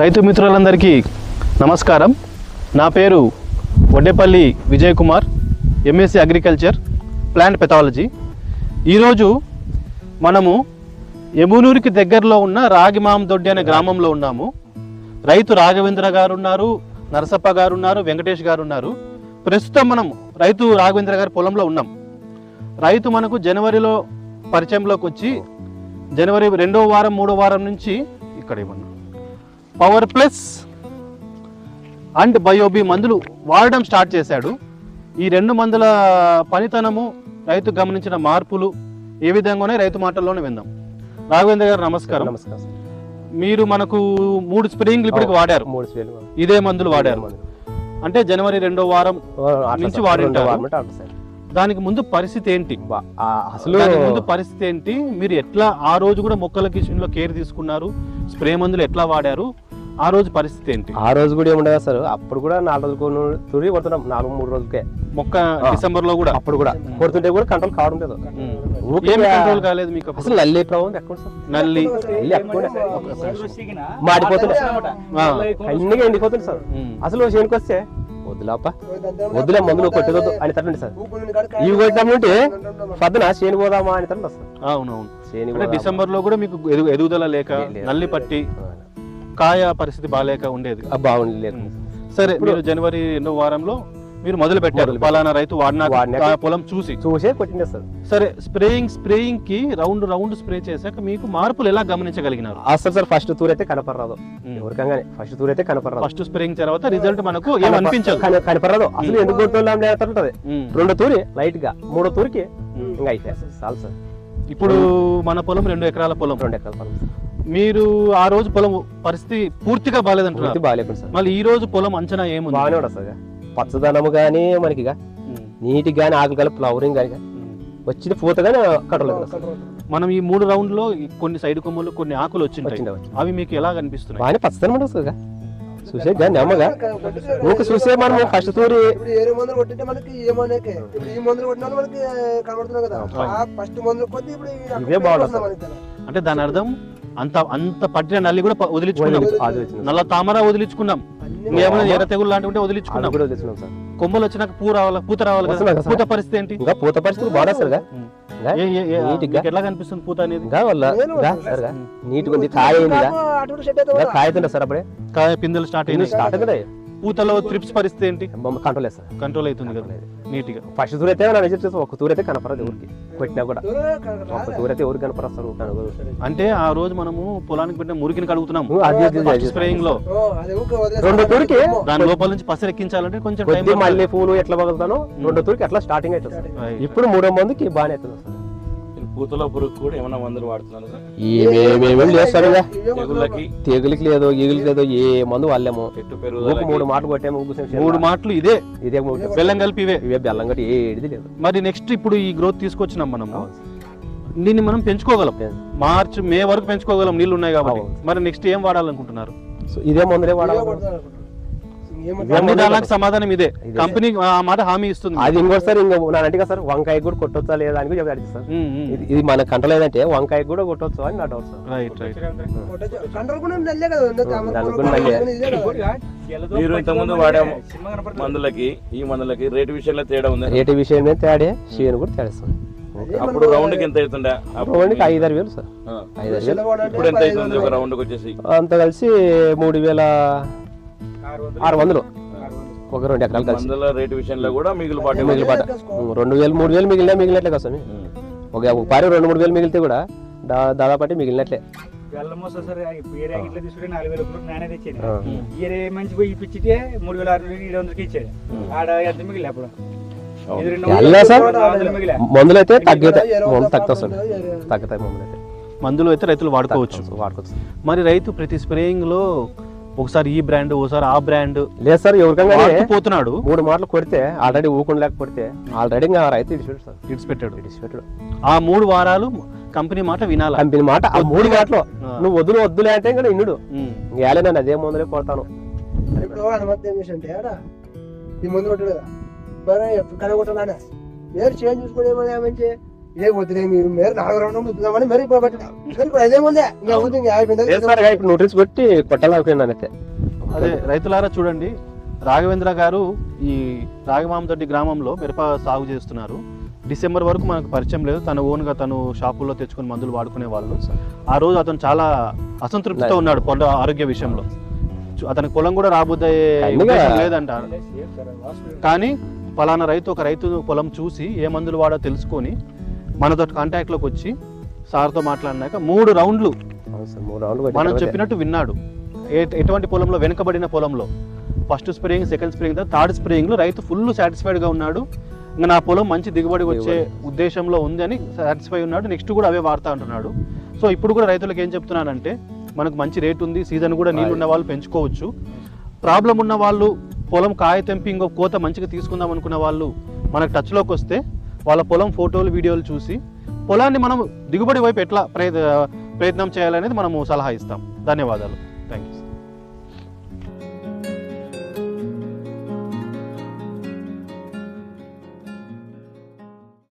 రైతు మిత్రులందరికీ నమస్కారం. నా పేరు Vaddepalli Vijay Kumar, MSc agriculture, plant pathology. ఈరోజు మనము ఎమునూరికి దగ్గరలో ఉన్న రాగిమాందొడ్డి అనే గ్రామంలో ఉన్నాము. రైతు రాఘవేంద్ర గారు ఉన్నారు, నరసప్ప గారు ఉన్నారు, వెంకటేష్ గారు ఉన్నారు. ప్రస్తుతం మనం రైతు రాఘవేంద్ర గారి పొలంలో ఉన్నాం. రైతు మనకు జనవరిలో పరిచయంలోకి వచ్చి జనవరి 2వ వారం 3వ వారం నుంచి ఇక్కడ ఇవ్వను పవర్ ప్లస్ అండ్ బయోబీ మందులు వాడడం స్టార్ట్ చేశాడు. ఈ 2 మందుల పనితనము, రైతు గమనించిన మార్పులు ఏ విధంగానే రైతు మాటల్లోనే విందాం. రాఘవేంద్ర గారు నమస్కారం. నమస్కారం. మీరు మనకు 3 స్ప్రేయింగ్లు ఇప్పటికి వాడారు, ఇదే మందులు వాడారు. అంటే జనవరి 2వ వారం నుంచి వాడి ఉంటారు. దానికి ముందు పరిస్థితి ఏంటి? అసలు ముందు పరిస్థితి ఏంటి? మీరు ఎట్లా ఆ రోజు కూడా మొక్కలకి కేర్ తీసుకున్నారు? స్ప్రే మందులు ఎట్లా వాడారు? ఆ రోజు పరిస్థితి ఏంటి? ఆ రోజు కూడా ఏముండదు సార్. అప్పుడు కూడా 4 రోజులు తూరి కొడుతున్నాం, 4-3 రోజులకే మొక్క డిసెంబర్ లో కూడా. అప్పుడు కూడా కొడుతుంటే కూడా కంట్రోల్ కావడం లేదు. కంట్రోల్ కాలేదు మీకు? అసలు నల్లి ప్రభావం ఎక్కువ సార్. నల్లి మాడిపోతుంది, అన్నిగా ఎండిపోతుంది సార్. అసలు చేనుకి వస్తే వద్దులే మందులు కొట్టేదొద్దు అని తట్టండి సార్. ఇవి కొట్టినప్పుడు పద్దున చేను పోదామా అని తట్టండి సార్. అవునవును. డిసెంబర్ లో కూడా మీకు ఎదుగుదల లేక, నల్లి పట్టి, కాయ పరిస్థితి బాగాలేక ఉండేది. బాగుండలేదు. సరే, మీరు జనవరి 2వ వారంలో మీరు మొదలు పెట్టారు. పలానా రైతు వాడిన పొలం చూసే కొట్టిండే సార్. సరే, స్ప్రేయింగ్ కి రౌండ్ స్ప్రే చేశాక మీకు మార్పులు ఎలా గమనించగలిగినారు? అసలు సార్ ఫస్ట్ తూర్ అయితే కనపడరాదు ఎవరికంగానే. ఫస్ట్ తూర్ అయితే కనపడరాదు. ఫస్ట్ స్ప్రేయింగ్ తర్వాత రిజల్ట్ మనకు ఏమనిపించదు, కనపడరాదు. అసలు ఎందుకు కొడుతుంటే 2 తూరి లైట్ గా, 3వ తూరికి ఇంకా అయిపోయి చాలు సార్. ఇప్పుడు మన పొలం 2 ఎకరాల పొలం. 2 ఎకరాల పొలం. మీరు ఆ రోజు పొలం పరిస్థితి పూర్తిగా బాగాలేదంటున్నారు. బాగాలేదు సార్. మళ్ళీ ఈ రోజు పొలం అంచనా ఏముంది? బాగానే ఉండదు సార్. పచ్చదనము గానీ మనకి నీటికి గానీ, ఆకులు కానీ, ఫ్లవరింగ్ కానీ వచ్చిన పూత గానీ కంట్రోల్. మనం ఈ 3 రౌండ్ లో కొన్ని సైడ్ కొమ్మలు, కొన్ని ఆకులు వచ్చింటాయి. అవి మీకు ఎలా కనిపిస్తున్నాయి? బాగానే పచ్చదనం ఉండదు సార్. చూసే కానీ నమ్మగా ఊక చూసే మనం ఫస్ట్ తూరి మందులు కొట్టింటే మనకి ఈ మందులు కొట్టిన మనకి కనబడుతున్నాయి కదా. ఫస్ట్ మందులు కొద్ది ఇప్పుడు ఇవే బాగుంటుంది. అంటే దాని అర్థం అంత పట్టిన నల్లి కూడా వదిలించుకున్నాం, నల్ల తామర వదిలించుకున్నాం, ఏమైనా ఎర్ర తెగులు లాంటివి వదిలించుకున్నాం. కొమ్మలు వచ్చినాక పూత రావాలి కదా. పూత పరిస్థితి ఏంటి? ఇంకా పూత పరిస్థితి బాగా సార్. ఎట్లా కనిపిస్తుంది పూత అనేది? నీట్ ఉంది, కాయ కాయతుండే సార్. అప్పుడే కాయ పిందెలు స్టార్ట్ అయింది. పూతలో త్రిప్స్ పరిస్థితి ఏంటి? Control sir. కంట్రోల్ అవుతుంది కదా నీట్ గా. ఫస్ట్ తూర్ అయితే ఒక తూర్ అయితే కనపడదు ఎవరికి. కొట్టినా కూడా ఒక తూర్ అయితే ఎవరికి కనపడస్తారు. అంటే ఆ రోజు మనము పొలానికి పెట్టిన మురికిని కడుగుతున్నాం స్ప్రేయింగ్ లో. 2వ తూరికి దాని లోపల నుంచి పసరు ఎక్కించాలంటే కొంచెం టైం. మళ్ళీ పూలు ఎట్లా పగులుతానో 2వ తూరికి అట్లా స్టార్టింగ్ అవుతుంది సార్. ఇప్పుడు 3వ మందికి బాగానే అవుతుంది సార్. పూతలో పురుగు కూడా ఏమైనా మందులు వాడుతున్నారు సార్? ఏమేమి చేస్తారు. తెగులకి లేదు, ఈగులకి లేదు, ఏ మందు వాళ్ళేమో. 3 మాటలు కొట్టాము. 3 మాటలు ఇదే బెల్లం కలిపి ఇవే బెల్లం కట్టి ఏది లేదు. మరి నెక్స్ట్ ఇప్పుడు ఈ గ్రోత్ తీసుకొచ్చినాం మనము, దీన్ని మనం పెంచుకోగలం. మార్చ్ మే వరకు పెంచుకోగలం, నీళ్లు ఉన్నాయి కాబట్టి. మరి నెక్స్ట్ ఏం వాడాలనుకుంటున్నారు? ఇదే మందులే వాడాలి. దానికి సమాధానం ఇదే. కంపెనీ ఆ మాట హామీ ఇస్తుంది. అది ఇంకోటి సార్, ఇంకా సార్ వంకాయ కూడా కొట్టొచ్చా లేదా అని కూడా చెప్పాడు సార్. ఇది మన కంట్రోల్ ఏదంటే వంకాయ కూడా కొట్టొచ్చు అని నా డౌట్ సార్. మీరు ఇంతకుముందు వాడే మందులకి ఈ మందులకి రేటు విషయంలో తేడా ఉంది? రేటు విషయమే తేడే, షేన్ కూడా తేడా సార్. అప్పుడు రౌండ్ కి ఎంత అవుతుండే? రౌండ్ కి 5-6 వేలు సార్. 5-6 ఇప్పుడు ఎంత అవుతుంది ఒక రౌండ్ కి వచ్చేసి? అంత కలిసి 3,600 ఒక 2 ఎకరాలు కలిసి. మందుల రేటు విషయంలో కూడా మిగిలిపాట 2,000-3,000 మిగిలినట్లే కదా సార్. ఒక 2-3 వేలు మిగిలితే కూడా దాదాపు మిగిలినట్లే. మందులు అయితే తగ్గుతాయి. మందులు అయితే రైతులు వాడుకోవచ్చు. మరి రైతు ప్రతి స్ప్రేయింగ్ లో ఒకసారి ఈ బ్రాండ్, ఒకసారి ఆ బ్రాండ్ లేదు సార్. ఎవరికైనా పోతున్నాడు. 3 మాటలు కొడితే ఆల్రెడీ ఊకుండా లేకపోతే ఆల్రెడీ రైతు ఇడిచిపెట్టాడు. ఆ 3 వారాలు కంపెనీ మాట వినాలి. కంపెనీ మాట ఆ 3 మాటలు నువ్వు వద్దులే అంటే ఇంకా ఇన్నుడు ఏలే నేను అదే మందులే కొడతాను. ఈ మందు కొట్టాడు కదా, కనగొట్టాలన్నా వేరు చేంజ్ చూసుకునే మంచి ఏ వద్దులే మీరు మేర 4 రౌండ్లు ఇద్దామని మరి అదేముందే ఇంకా వద్దు ఇంకా అయిపోయింది చేస్తారుగా ఇప్పుడు నోటీస్ కొట్టి కొట్టాలనుకున్నాను అయితే. అదే రైతులారా చూడండి, రాఘవేంద్ర గారు ఈ రాగమామతొడ్డి గ్రామంలో మిరప సాగు చేస్తున్నారు. డిసెంబర్ వరకు మనకు పరిచయం లేదు, తన ఓన్గా తను షాపుల్లో తెచ్చుకొని మందులు వాడుకునే వాళ్ళు. ఆ రోజు అతను చాలా అసంతృప్తితో ఉన్నాడు పొలం ఆరోగ్య విషయంలో. అతనికి పొలం కూడా రాబోద్దయ్యే ఉద్దేశం లేదంటారు. కానీ పలానా ఒక రైతు పొలం చూసి ఏ మందులు వాడో తెలుసుకొని మనతో కాంటాక్ట్లోకి వచ్చి సార్తో మాట్లాడినాక 3 రౌండ్లు మనం చెప్పినట్టు విన్నాడు. ఎటువంటి పొలంలో, వెనుకబడిన పొలంలో first spraying, second spraying, third స్ప్రేయింగ్లో రైతు ఫుల్ సాటిస్ఫైడ్గా ఉన్నాడు. ఇంకా నా పొలం మంచి దిగుబడి వచ్చే ఉద్దేశంలో ఉంది అని సాటిస్ఫై ఉన్నాడు. నెక్స్ట్ కూడా అవే వాడుతూ అంటున్నాడు. సో ఇప్పుడు కూడా రైతులకు ఏం చెప్తున్నానంటే, మనకు మంచి రేట్ ఉంది, సీజన్ కూడా నీళ్ళు ఉన్న వాళ్ళు పెంచుకోవచ్చు. ప్రాబ్లం ఉన్న వాళ్ళు, పొలం కాయ తెంపి ఇంకో కోత మంచిగా తీసుకుందాం అనుకున్న వాళ్ళు మనకు టచ్లోకి వస్తే వాళ్ళ పొలం ఫోటోలు, వీడియోలు చూసి పొలాన్ని మనం దిగుబడి వైపు ఎట్లా ప్రయత్నం చేయాలనేది మనము సలహా ఇస్తాం. ధన్యవాదాలు.